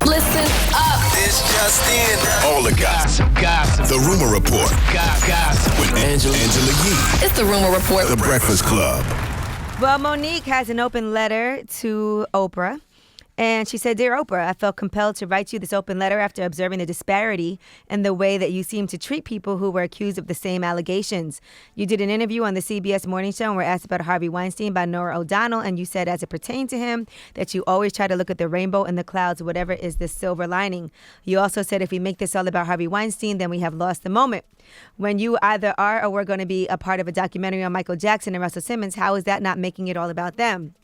Listen up. This just in. All the gossip. The Rumor Report. Gossip. With Angela Yee. It's the Rumor Report. The Breakfast Club. Well, Monique has an open letter to Oprah. And she said, "Dear Oprah, I felt compelled to write you this open letter after observing the disparity in the way that you seem to treat people who were accused of the same allegations. You did an interview on the CBS Morning Show and were asked about Harvey Weinstein by Norah O'Donnell, and you said as it pertained to him that you always try to look at the rainbow in the clouds, whatever is the silver lining. You also said if we make this all about Harvey Weinstein, then we have lost the moment. When you either are or were going to be a part of a documentary on Michael Jackson and Russell Simmons, how is that not making it all about them?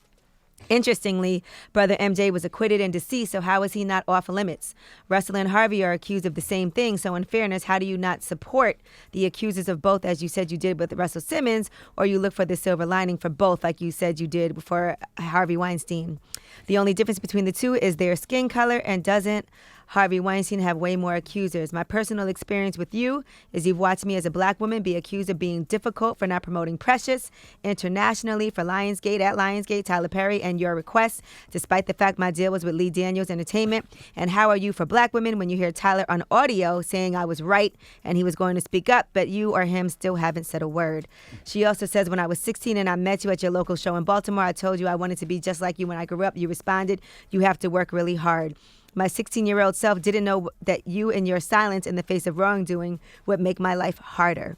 Interestingly, brother MJ was acquitted and deceased, so how is he not off limits? Russell and Harvey are accused of the same thing, so in fairness, how do you not support the accusers of both, as you said you did with Russell Simmons, or you look for the silver lining for both, like you said you did for Harvey Weinstein? The only difference between the two is their skin color, and doesn't Harvey Weinstein have way more accusers? My personal experience with you is you've watched me as a black woman be accused of being difficult for not promoting Precious internationally for Lionsgate, Tyler Perry, and your requests, despite the fact my deal was with Lee Daniels Entertainment. And how are you for black women when you hear Tyler on audio saying I was right and he was going to speak up, but you or him still haven't said a word? She also says, when I was 16 and I met you at your local show in Baltimore, I told you I wanted to be just like you when I grew up. You responded, you have to work really hard. My 16-year-old self didn't know that you and your silence in the face of wrongdoing would make my life harder.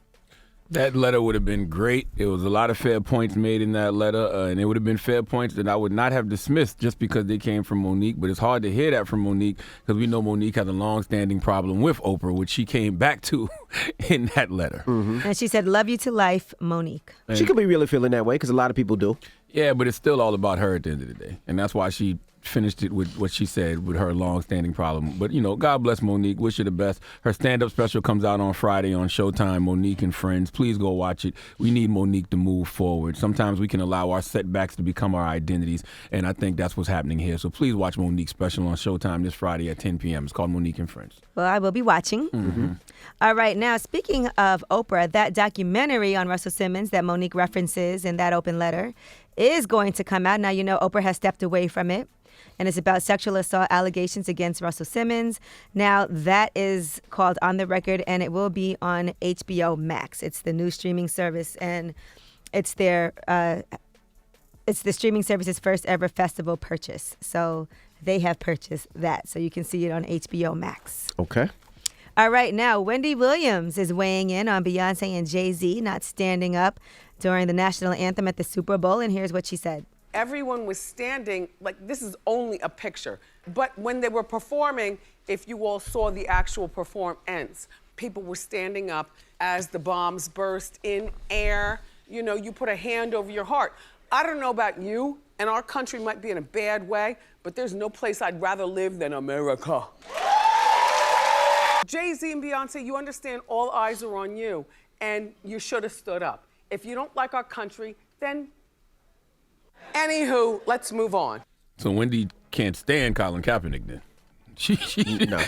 That letter would have been great. There was a lot of fair points made in that letter, and it would have been fair points that I would not have dismissed just because they came from Monique. But it's hard to hear that from Monique because we know Monique has a long-standing problem with Oprah, which she came back to in that letter. Mm-hmm. And she said, love you to life, Monique. And she could be really feeling that way because a lot of people do. Yeah, but it's still all about her at the end of the day. And that's why she finished it with what she said with her long-standing problem. But, God bless Monique. Wish her the best. Her stand-up special comes out on Friday on Showtime, Monique and Friends. Please go watch it. We need Monique to move forward. Sometimes we can allow our setbacks to become our identities, and I think that's what's happening here. So please watch Monique's special on Showtime this Friday at 10 p.m. It's called Monique and Friends. Well, I will be watching. Mm-hmm. All right. Now, speaking of Oprah, that documentary on Russell Simmons that Monique references in that open letter is going to come out. Now, Oprah has stepped away from it. And it's about sexual assault allegations against Russell Simmons. Now, that is called On the Record, and it will be on HBO Max. It's the new streaming service, and it's the streaming service's first ever festival purchase. So they have purchased that, so you can see it on HBO Max. Okay. All right, now, Wendy Williams is weighing in on Beyonce and Jay-Z not standing up during the national anthem at the Super Bowl, and here's what she said. Everyone was standing, like this is only a picture. But when they were performing, if you all saw the actual performance, people were standing up as the bombs burst in air. You put a hand over your heart. I don't know about you, and our country might be in a bad way, but there's no place I'd rather live than America. Jay-Z and Beyonce, you understand all eyes are on you, and you should have stood up. If you don't like our country, then anywho, let's move on. So Wendy can't stand Colin Kaepernick then. No.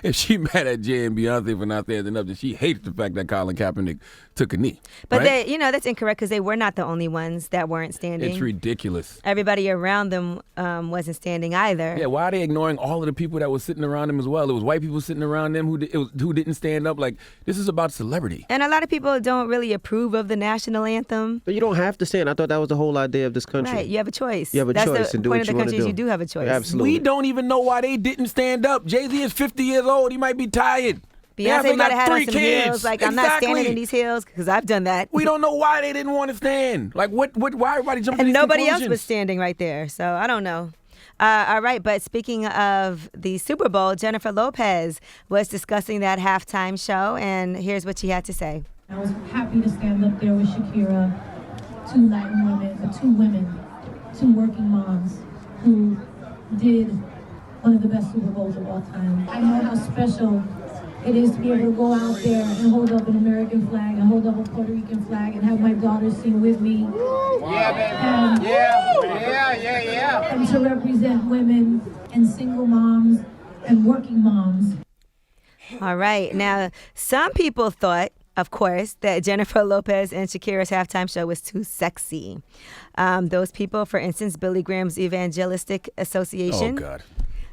If she mad at Jay and Beyonce for not standing up, then she hates the fact that Colin Kaepernick took a knee. But right? that's incorrect because they were not the only ones that weren't standing. It's ridiculous. Everybody around them wasn't standing either. Yeah, why are they ignoring all of the people that were sitting around them as well? It was white people sitting around them who didn't stand up. Like, this is about celebrity. And a lot of people don't really approve of the national anthem. But you don't have to stand. I thought that was the whole idea of this country. Right, you have a choice. You have a choice That's the and do point what of you the want country to is do. you do have a choice. Absolutely. We don't even know why they didn't stand up. Jay-Z is 50 years old. He might be tired. Beyonce might have had on some kids. heels. Like, I'm not standing in these heels because I've done that. We don't know why they didn't want to stand. Like, why everybody jumping to And these nobody else conclusions? was standing right there. So I don't know. All right, but speaking of the Super Bowl, Jennifer Lopez was discussing that halftime show, and here's what she had to say. I was happy to stand up there with Shakira, two Latin women, two working moms who did one of the best Super Bowls of all time. I know how special it is to be able to go out there and hold up an American flag and hold up a Puerto Rican flag and have my daughters sing with me. Yeah, baby. Yeah. And to represent women and single moms and working moms. All right. Now, some people thought, of course, that Jennifer Lopez and Shakira's halftime show was too sexy. Those people, for instance, Billy Graham's Evangelistic Association. Oh, God.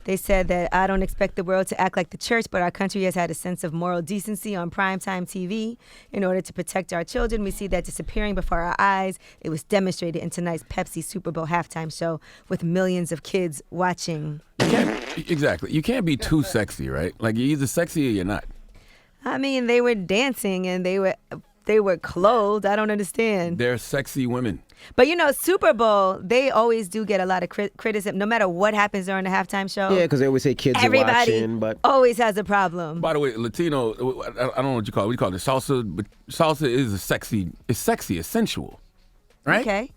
They said that I don't expect the world to act like the church, but our country has had a sense of moral decency on primetime TV. In order to protect our children, we see that disappearing before our eyes. It was demonstrated in tonight's Pepsi Super Bowl halftime show with millions of kids watching. Exactly. You can't be too sexy, right? Like, you're either sexy or you're not. I mean, they were dancing and they were clothed. I don't understand. They're sexy women. But, Super Bowl, they always do get a lot of criticism, no matter what happens during the halftime show. Yeah, because they always say kids are watching, but always has a problem. By the way, Latino, I don't know what you call it. We call it salsa, but salsa is it's sexy, it's sensual, right? Okay.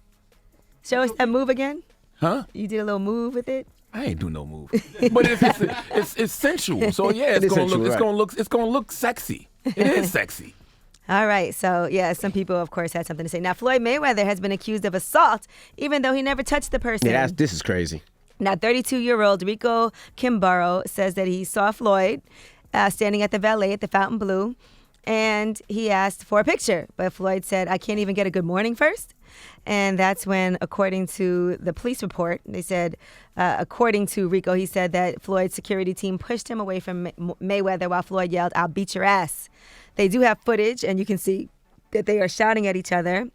Show us that move again. Huh? You did a little move with it. I ain't do no move, but it's sensual. So yeah, it's gonna look sexy. It is sexy. All right, so yeah, some people, of course, had something to say. Now, Floyd Mayweather has been accused of assault, even though he never touched the person. yeah, this is crazy. Now, 32-year-old Rico Kimbaro says that he saw Floyd standing at the valet at the Fontainebleau, and he asked for a picture. But Floyd said, I can't even get a good morning first. And that's when, according to the police report, they said, according to Rico, he said that Floyd's security team pushed him away from Mayweather while Floyd yelled, I'll beat your ass. They do have footage, and you can see that they are shouting at each other.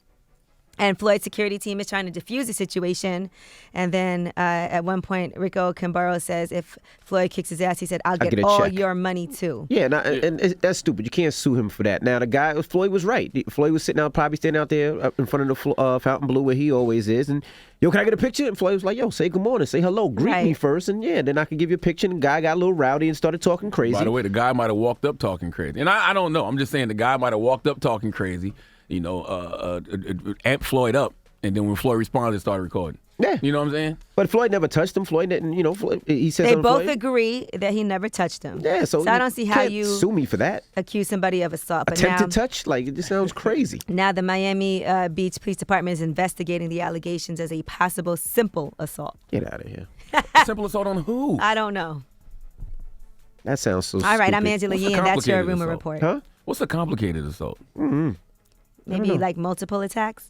And Floyd's security team is trying to defuse the situation. And then at one point, Rico Kimbaro says if Floyd kicks his ass, he said, I'll get all check. your money too. Yeah, and that's stupid. You can't sue him for that. Now, Floyd was right. Floyd was probably standing out there in front of the Fontainebleau where he always is. And, yo, can I get a picture? And Floyd was like, yo, say good morning, say hello, greet me first. And, yeah, then I can give you a picture. And the guy got a little rowdy and started talking crazy. By the way, the guy might have walked up talking crazy. And I don't know. I'm just saying the guy might have walked up talking crazy. Amp Floyd up, and then when Floyd responded, started recording. Yeah. You know what I'm saying? But Floyd never touched him. Floyd didn't, he said They something to both Floyd. agree that he never touched him. Yeah, so I don't see how can't you sue me for that. accuse somebody of assault. But Attempted now, touch? Like, it just sounds crazy. Now the Miami Beach Police Department is investigating the allegations as a possible simple assault. Get out of here. Simple assault on who? I don't know. That sounds so All right, stupid. I'm Angela What's a Yee, and that's your complicated rumor assault? report. Huh? What's a complicated assault? Maybe like multiple attacks?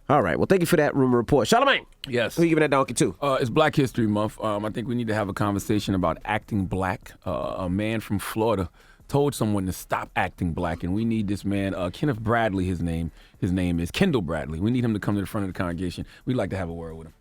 All right. Well, thank you for that rumor report. Charlamagne. Yes. Who you giving that donkey to? It's Black History Month. I think we need to have a conversation about acting black. A man from Florida told someone to stop acting black, and we need this man, Kenneth Bradley, his name is Kendall Bradley. We need him to come to the front of the congregation. We'd like to have a word with him.